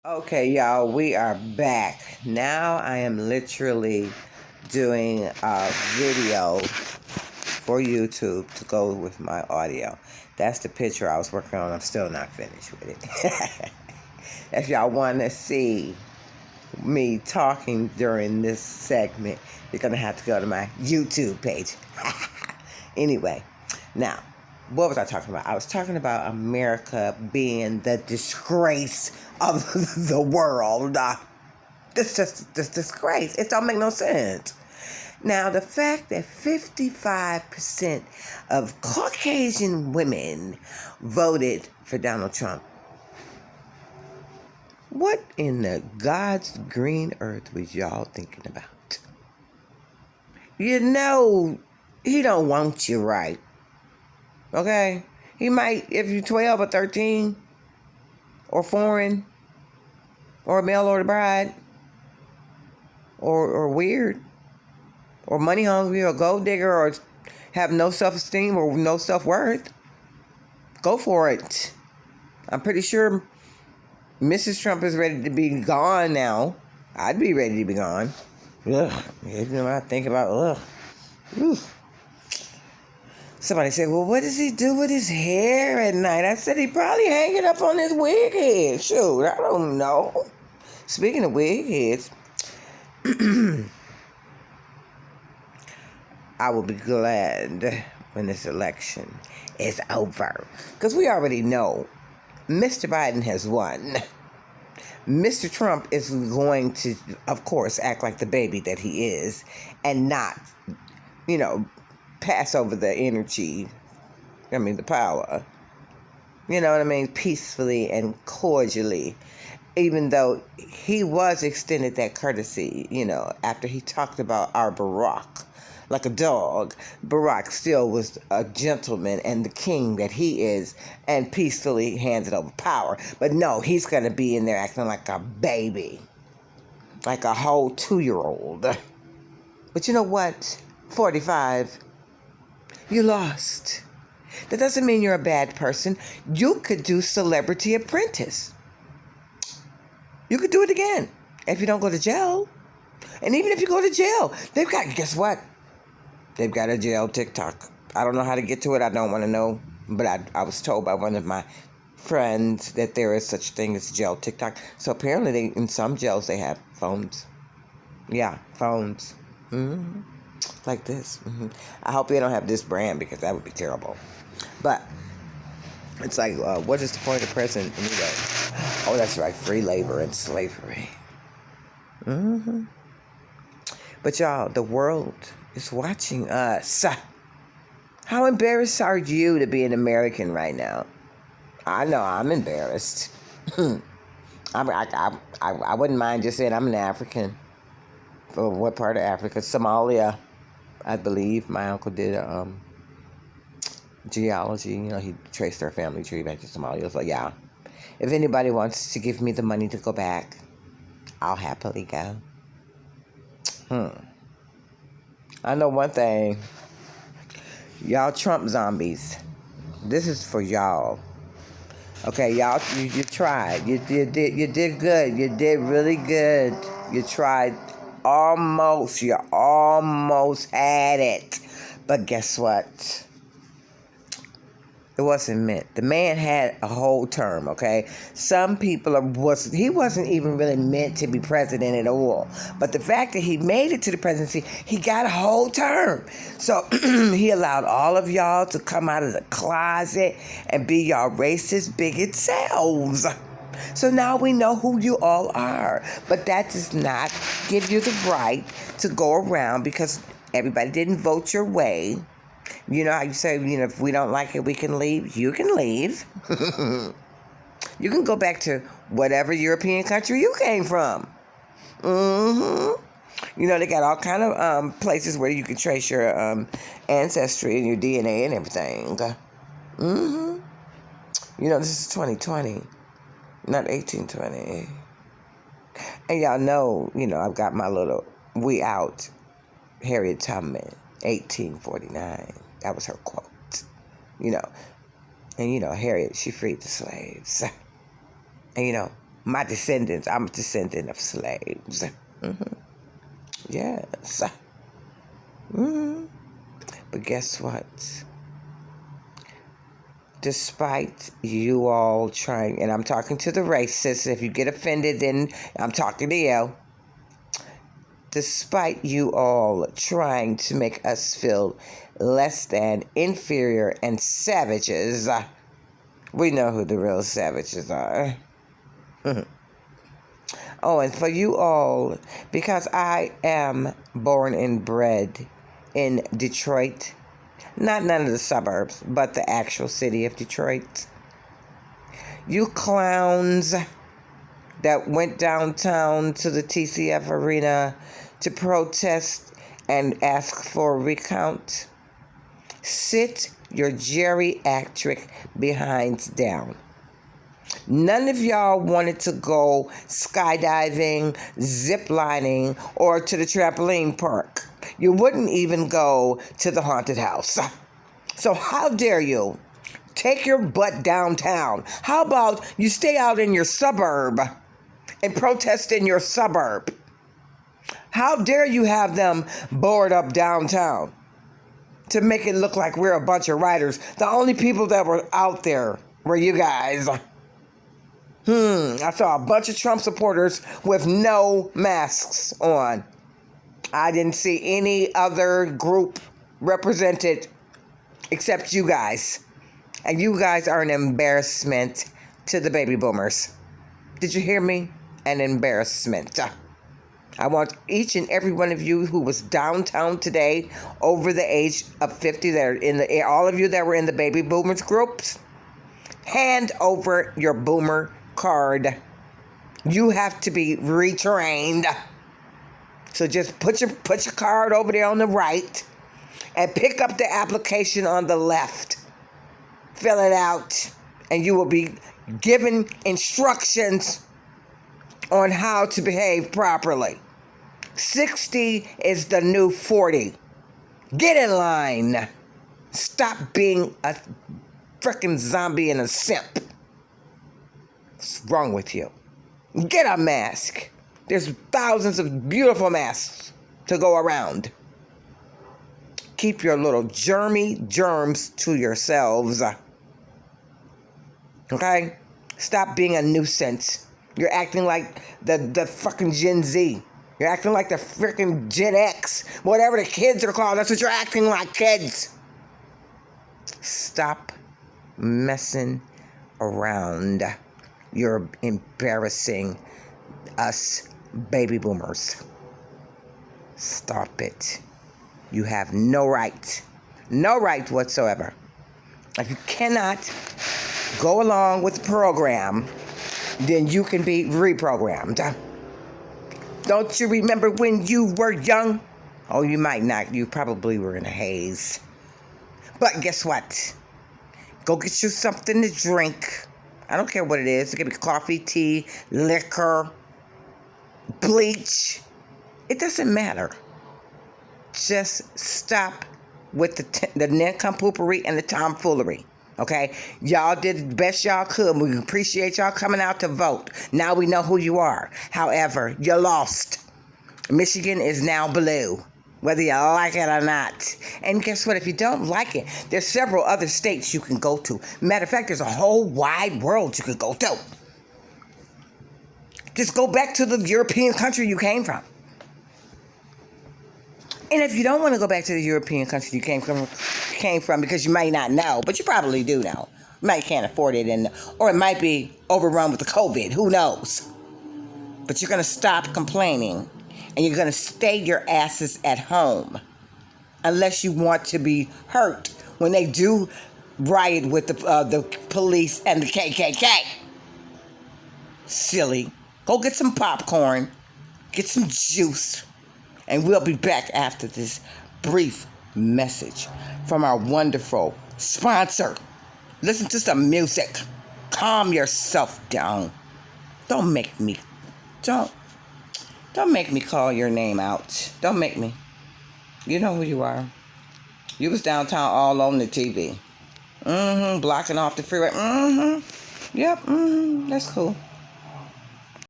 Okay, y'all, we are back. Now I am literally doing a video for YouTube to go with my audio. That's the picture I was working on. I'm still not finished with it. If y'all want to see me talking during this segment, you're going to have to go to my YouTube page. Anyway, now, what was I talking about? I was talking about America being the disgrace of the world. This disgrace. It don't make no sense. Now, the fact that 55% of Caucasian women voted for Donald Trump. What in the God's green earth was y'all thinking about? You know, he don't want you right. Okay? He might, if you're 12 or 13, or foreign, or a mail order bride, or weird, or money hungry, or gold digger, or have no self-esteem or no self-worth, go for it. I'm pretty sure Mrs. Trump is ready to be gone now. I'd be ready to be gone. Ugh. You know what I think about? Ugh. Oof. Somebody said, well, what does he do with his hair at night? I said, he probably hang it up on his wig head. Shoot, I don't know. Speaking of wig heads, I will be glad when this election is over. Because we already know Mr. Biden has won. Mr. Trump is going to, of course, act like the baby that he is and not, pass over the energy, the power, peacefully and cordially, even though he was extended that courtesy, after he talked about our Barack like a dog. Barack still was a gentleman and the king that he is and peacefully handed over power. But no, he's going to be in there acting like a baby, like a whole 2-year-old. But you know what? 45. You lost. That doesn't mean you're a bad person. You could do Celebrity Apprentice. You could do it again if you don't go to jail. And even if you go to jail, guess what? They've got a jail TikTok. I don't know how to get to it. I don't want to know. But I was told by one of my friends that there is such thing as jail TikTok. So apparently in some jails they have phones. Yeah, phones. Mm-hmm. Like this. Mm-hmm. I hope they don't have this brand because that would be terrible. But it's like, what is the point of president anyway? Oh, that's right, free labor and slavery. Mm-hmm. But y'all, the world is watching us. How embarrassed are you to be an American right now? I know I'm embarrassed. I wouldn't mind just saying I'm an African. For what part of Africa? Somalia, I believe. My uncle did geology. He traced their family tree back to Somalia. So yeah, if anybody wants to give me the money to go back, I'll happily go. I know one thing. Y'all Trump zombies. This is for y'all. Okay, y'all, you tried. You did good. You did really good. You tried almost. You almost had it. But guess what? It wasn't meant. The man had a whole term, okay? Some people he wasn't even really meant to be president at all. But the fact that he made it to the presidency, he got a whole term. So he allowed all of y'all to come out of the closet and be y'all racist, bigot selves. So now we know who you all are. But that does not give you the right to go around because everybody didn't vote your way. You know how you say, if we don't like it, we can leave? You can leave. You can go back to whatever European country you came from. Mm-hmm. They got all kind of places where you can trace your ancestry and your DNA and everything. Mm-hmm. This is 2020, not 1820. And y'all know, I've got my little "We Out" Harriet Tubman, 1849. That was her quote. And Harriet, she freed the slaves. And My descendants. I'm a descendant of slaves. Yes. But guess what? Despite you all trying, and I'm talking to the racists, if you get offended, then I'm talking to you. Despite you all trying to make us feel less than, inferior, and savages, we know who the real savages are. Oh, and for you all, because I am born and bred in Detroit, not none of the suburbs, but the actual city of Detroit. You clowns that went downtown to the TCF arena to protest and ask for a recount, sit your geriatric behinds down. None of y'all wanted to go skydiving, ziplining, or to the trampoline park. You wouldn't even go to the haunted house. So how dare you take your butt downtown? How about you stay out in your suburb and protest in your suburb? How dare you have them board up downtown to make it look like we're a bunch of writers? The only people that were out there were you guys. I saw a bunch of Trump supporters with no masks on. I didn't see any other group represented except you guys. And you guys are an embarrassment to the baby boomers. Did you hear me? An embarrassment. I want each and every one of you who was downtown today over the age of 50, that are all of you that were in the baby boomers groups, hand over your boomer card. You have to be retrained. So just put your card over there on the right and pick up the application on the left. Fill it out, and you will be given instructions on how to behave properly. 60 is the new 40. Get in line. Stop being a freaking zombie and a simp. What's wrong with you? Get a mask. There's thousands of beautiful masks to go around. Keep your little germs to yourselves. Okay? Stop being a nuisance. You're acting like the fucking Gen Z. You're acting like the freaking Gen X. Whatever the kids are called, that's what you're acting like, kids. Stop messing around. You're embarrassing us baby boomers. Stop it. You have no right whatsoever. If you cannot go along with the program, then you can be reprogrammed. Don't you remember when you were young? Oh, you might not. You probably were in a haze. But guess what? Go get you something to drink. I don't care what it is. It could be coffee, tea, liquor, bleach. It doesn't matter. Just stop with the nincompoopery and the tomfoolery. Okay? Y'all did the best y'all could. We appreciate y'all coming out to vote. Now we know who you are. However, you lost. Michigan is now blue, whether you like it or not. And guess what? If you don't like it, there's several other states you can go to. Matter of fact, there's a whole wide world you can go to. Just go back to the European country you came from. And if you don't want to go back to the European country you came from because you might not know, but you probably do know. You might can't afford it, or it might be overrun with the COVID. Who knows? But you're going to stop complaining, and you're going to stay your asses at home unless you want to be hurt when they do riot with the police and the KKK. Silly. Go get some popcorn, get some juice, and we'll be back after this brief message from our wonderful sponsor. Listen to some music. Calm yourself down. Don't make me call your name out. Don't make me. You know who you are. You was downtown all on the TV. Blocking off the freeway. Yep, that's cool.